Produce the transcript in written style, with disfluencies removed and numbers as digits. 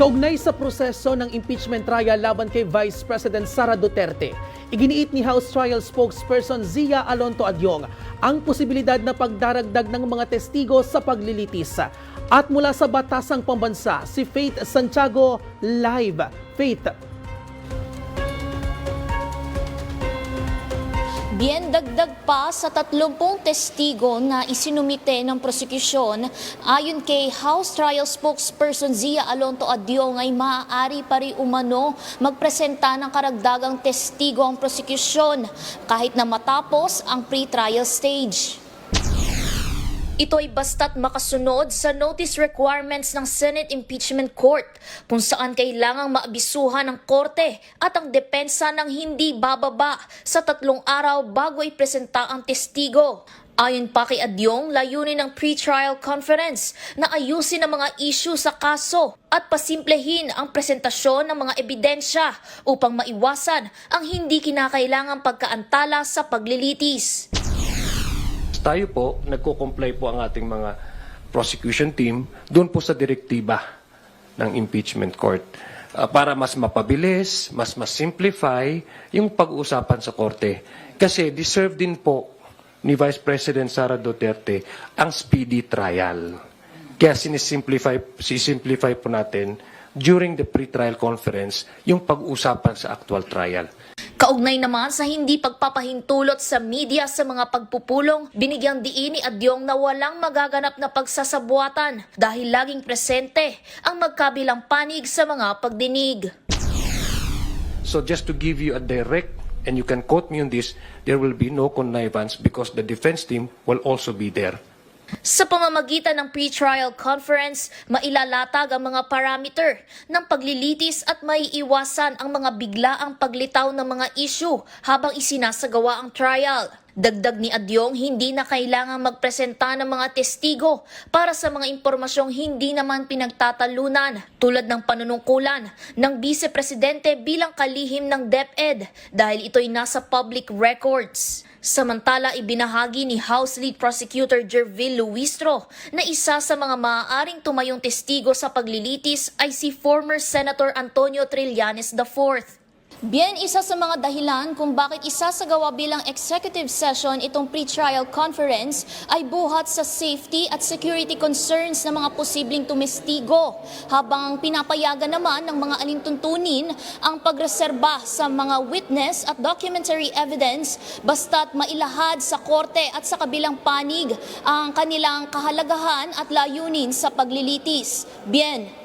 Kaugnay sa proseso ng impeachment trial laban kay Vice President Sara Duterte, iginiit ni House Trial Spokesperson Zia Alonto Adyong ang posibilidad na pagdaragdag ng mga testigo sa paglilitis. At mula sa Batasang Pambansa, si Faith Santiago live. Faith. Bien, dagdag pa sa 30 testigo na isinumite ng prosekusyon, ayon kay House Trial Spokesperson Zia Alonto Adyong ay maaari pa rin umano magpresenta ng karagdagang testigo ang prosekusyon kahit na matapos ang pre-trial stage. Ito ay basta't makasunod sa notice requirements ng Senate Impeachment Court kung saan kailangang maabisuhan ng korte at ang depensa ng hindi bababa sa 3 araw bago ipresenta ang testigo. Ayon pa kay Adyong, layunin ng pre-trial conference na ayusin ang mga issue sa kaso at pasimplehin ang presentasyon ng mga ebidensya upang maiwasan ang hindi kinakailangang pagkaantala sa paglilitis. Tayo po, nagko-comply po ang ating mga prosecution team doon po sa direktiba ng impeachment court para mas mapabilis, mas simplify yung pag-uusapan sa korte. Kasi deserve din po ni Vice President Sara Duterte ang speedy trial. Kaya sisimplify po natin during the pre-trial conference yung pag-uusapan sa actual trial. Kaugnay naman sa hindi pagpapahintulot sa media sa mga pagpupulong, binigyang diin ni Adyong na walang magaganap na pagsasabuatan dahil laging presente ang magkabilang panig sa mga pagdinig. So just to give you a direct, and you can quote me on this, there will be no connivance because the defense team will also be there. Sa pamamagitan ng pre-trial conference, mailalatag ang mga parameter ng paglilitis at maiiwasan ang mga biglaang paglitaw ng mga issue habang isinasagawa ang trial. Dagdag ni Adyong, hindi na kailangang magpresenta ng mga testigo para sa mga impormasyong hindi naman pinagtatalunan tulad ng panunungkulan ng Vice Presidente bilang kalihim ng DepEd dahil ito'y nasa public records. Samantala, ibinahagi ni House Lead Prosecutor Jervil Luistro na isa sa mga maaaring tumayong testigo sa paglilitis ay si former Senator Antonio Trillanes IV. Bien, isa sa mga dahilan kung bakit isasagawa bilang executive session itong pre-trial conference ay buhat sa safety at security concerns ng mga posibleng tumestigo, habang pinapayagan naman ng mga alintuntunin ang pagreserba sa mga witness at documentary evidence basta't mailahad sa korte at sa kabilang panig ang kanilang kahalagahan at layunin sa paglilitis. Bien.